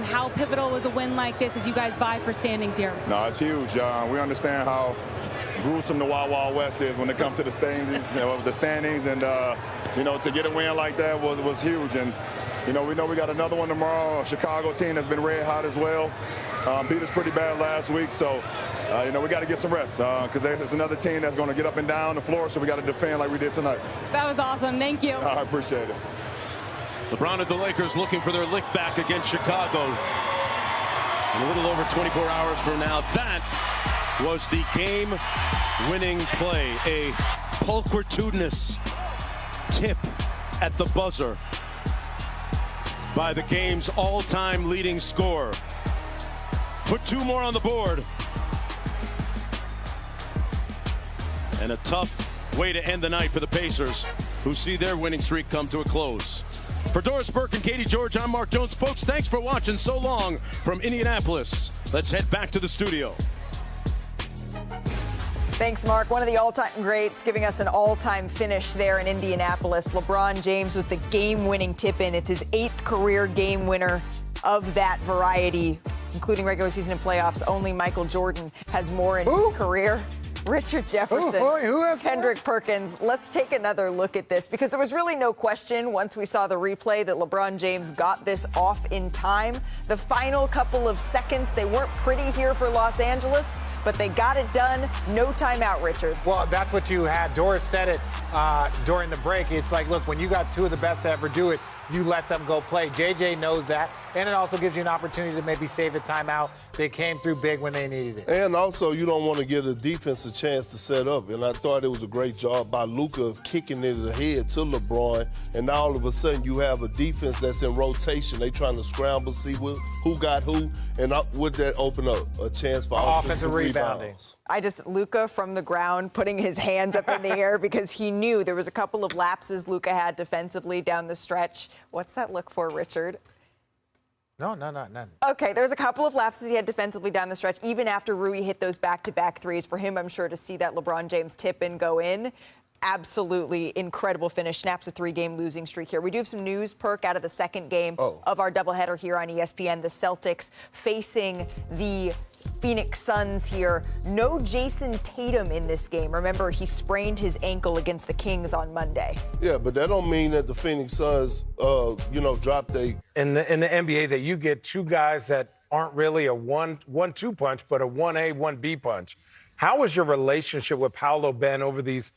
How pivotal was a win like this as you guys vie for standings here? No, it's huge. We understand how gruesome the Wild Wild West is when it comes to the standings, and to get a win like that was huge. And we know we got another one tomorrow. A Chicago team that's been red hot as well. Beat us pretty bad last week, so we got to get some rest because there's another team that's going to get up and down the floor, so we got to defend like we did tonight. That was awesome. Thank you. I appreciate it. LeBron and the Lakers looking for their lick back against Chicago. In a little over 24 hours from now, that was the game-winning play. A pulchritudinous tip at the buzzer by the game's all-time leading scorer. Put two more on the board. And a tough way to end the night for the Pacers, who see their winning streak come to a close. For Doris Burke and Katie George, I'm Mark Jones. Folks, thanks for watching so long from Indianapolis. Let's head back to the studio. Thanks, Mark. One of the all-time greats, giving us an all-time finish there in Indianapolis. LeBron James with the game-winning tip-in. It's his 8th career game winner of that variety, including regular season and playoffs. Only Michael Jordan has more in his career. Richard Jefferson, who has Kendrick Perkins. Let's take another look at this, because there was really no question once we saw the replay that LeBron James got this off in time. The final couple of seconds, they weren't pretty here for Los Angeles, but they got it done. No timeout, Richard. Well, that's what you had. Doris said it during the break. It's like, look, when you got two of the best to ever do it, you let them go play. JJ knows that, and it also gives you an opportunity to maybe save a timeout. They came through big when they needed it. And also, you don't want to give the defense a chance to set up, and I thought it was a great job by Luka of kicking it ahead to LeBron, and now all of a sudden you have a defense that's in rotation. They trying to scramble, see who got who, and would that open up a chance for offensive rebounding? Luka from the ground, putting his hands up in the air because he knew there was a couple of lapses Luka had defensively down the stretch. What's that look for, Richard? No, none. Okay, there's a couple of lapses he had defensively down the stretch, even after Rui hit those back-to-back threes. For him, I'm sure, to see that LeBron James tip and go in, absolutely incredible finish. Snaps a 3-game losing streak here. We do have some news, Perk, out of the second game of our doubleheader here on ESPN. The Celtics facing the Phoenix Suns here. No Jason Tatum in this game. Remember, he sprained his ankle against the Kings on Monday. Yeah, but that don't mean that the Phoenix Suns, dropped in the NBA, that you get two guys that aren't really a 1-2 punch, but a 1A, 1B punch. How has your relationship with Paolo been over these,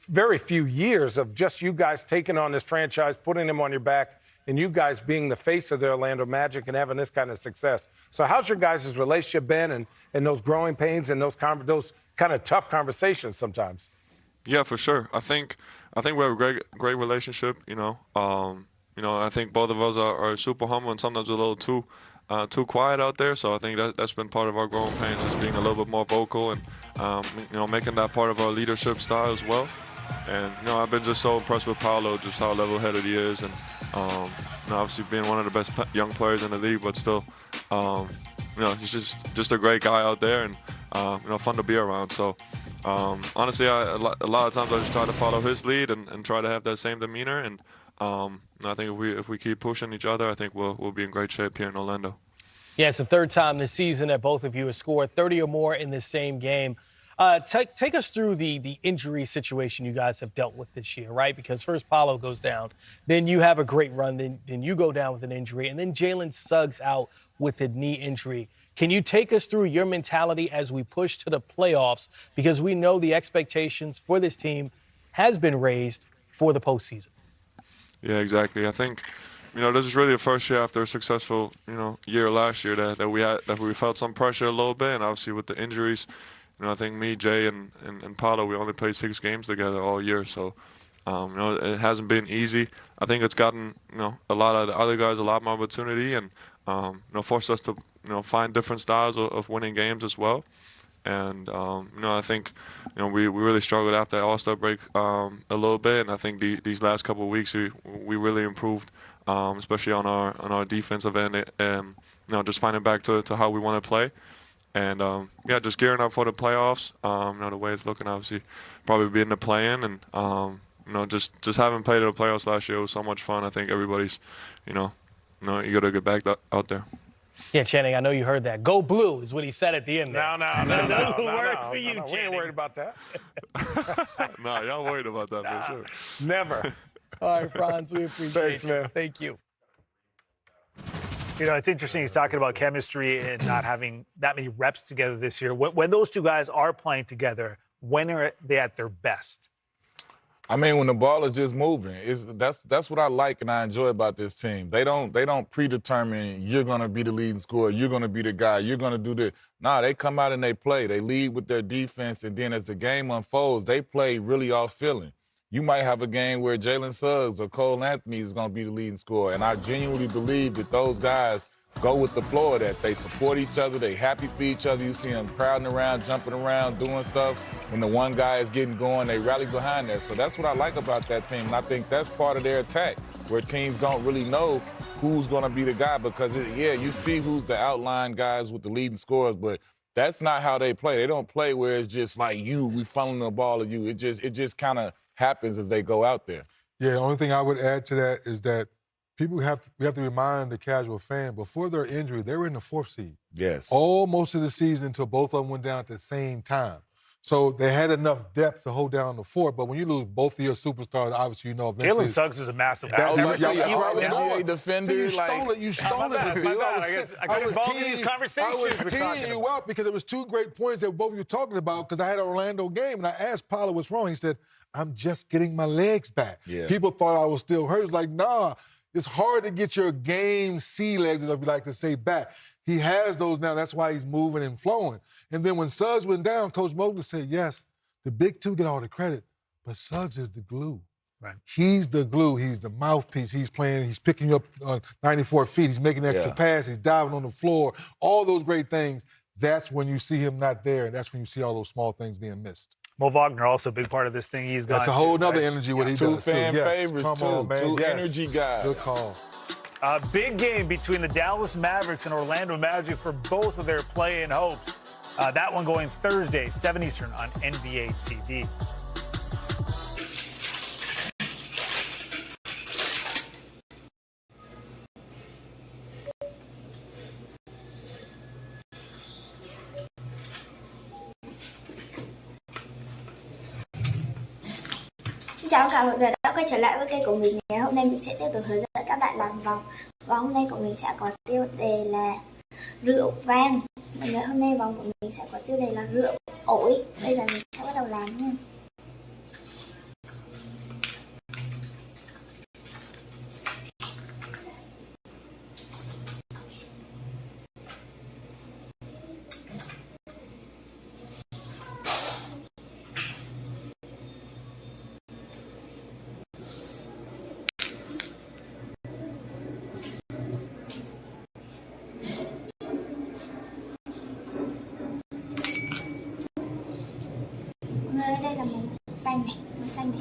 very few years of just you guys taking on this franchise, putting them on your back, and you guys being the face of the Orlando Magic and having this kind of success? So how's your guys' relationship been, and those growing pains and those kind of tough conversations sometimes? Yeah, for sure. I think we have a great relationship. I think both of us are super humble and sometimes a little too quiet out there. So I think that's been part of our growing pains, just being a little bit more vocal and making that part of our leadership style as well. And I've been just so impressed with Paolo, just how level-headed he is, and obviously being one of the best young players in the league, but still, he's just a great guy out there, and fun to be around. So honestly, a lot of times I just try to follow his lead and try to have that same demeanor. And I think if we keep pushing each other, I think we'll be in great shape here in Orlando. Yeah, it's the third time this season that both of you have scored 30 or more in the same game. Take us through the injury situation you guys have dealt with this year, right? Because first Paolo goes down, then you have a great run, then you go down with an injury, and then Jalen Suggs out with a knee injury. Can you take us through your mentality as we push to the playoffs? Because we know the expectations for this team has been raised for the postseason. Yeah, exactly. I think, this is really the first year after a successful, year last year that we felt some pressure a little bit, and obviously with the injuries. I think me, Jay, and Paolo, we only played 6 games together all year. So, it hasn't been easy. I think it's gotten, a lot of the other guys a lot more opportunity and, forced us to, find different styles of winning games as well. And, I think, we really struggled after All-Star break a little bit. And I think these last couple of weeks, we really improved, especially on our defensive end, and, just finding back to how we want to play. And, just gearing up for the playoffs. The way it's looking, obviously, probably being the play-in. And, just having played in the playoffs last year was so much fun. I think everybody's, you got to get back out there. Yeah, Channing, I know you heard that. Go blue is what he said at the end there. No. Word to you, We ain't Channing. worried about that. Nah, y'all worried about that for sure. Never. All right, Franz, we appreciate Thanks, you. man. Thank you. You know, it's interesting he's talking about chemistry and not having that many reps together this year. When those two guys are playing together, when are they at their best? I mean, when the ball is just moving, that's what I like and I enjoy about this team. They don't predetermine you're gonna be the leading scorer, you're gonna be the guy, you're gonna do this. Nah, they come out and they play. They lead with their defense, and then as the game unfolds, they play really off feeling. You might have a game where Jalen Suggs or Cole Anthony is gonna be the leading scorer, and I genuinely believe that those guys go with the flow of that. They support each other. They happy for each other. You see them crowding around, jumping around, doing stuff. When the one guy is getting going, they rally behind that. So that's what I like about that team, and I think that's part of their attack, where teams don't really know who's going to be the guy because, you see who's the outline guys with the leading scorers, but that's not how they play. They don't play where it's just like we funneling the ball at you. It just kind of happens as they go out there. Yeah, the only thing I would add to that is that we have to remind the casual fan, before their injury, they were in the 4th seed. Yes. Most of the season until both of them went down at the same time. So they had enough depth to hold down the 4th, but when you lose both of your superstars, obviously you know eventually. Jalen Suggs was a massive defender. You stole it. You stole it. I was teeing these conversations. I was teeing you out because there was 2 great points that both of you were talking about because I had an Orlando game, and I asked Paolo what's wrong. He said, I'm just getting my legs back. Yeah. People thought I was still hurt. It was like, nah. It's hard to get your game sea legs, as we like to say, back. He has those now. That's why he's moving and flowing. And then when Suggs went down, Coach Mosley said, yes, the big 2 get all the credit, but Suggs is the glue. Right. He's the glue. He's the mouthpiece. He's playing. He's picking you up on 94 feet. He's making extra pass. He's diving on the floor. All those great things. That's when you see him not there, and that's when you see all those small things being missed. Mo Wagner, also a big part of this thing. That's a whole nother energy what he does, 2 fan favorites, Come on, man. 2 energy guys. Good call. A big game between the Dallas Mavericks and Orlando Magic for both of their play-in hopes. That one going Thursday, 7 Eastern on NBA TV. Chào cả mọi người đã quay trở lại với kênh của mình. Ngày hôm nay mình sẽ tiếp tục hướng dẫn các bạn làm vòng. Và hôm nay của mình sẽ có tiêu đề là rượu vang. Mọi người, hôm nay vòng của mình sẽ có tiêu đề là rượu ổi. Bây giờ mình sẽ bắt đầu làm nha. Đây là màu xanh này, màu xanh này.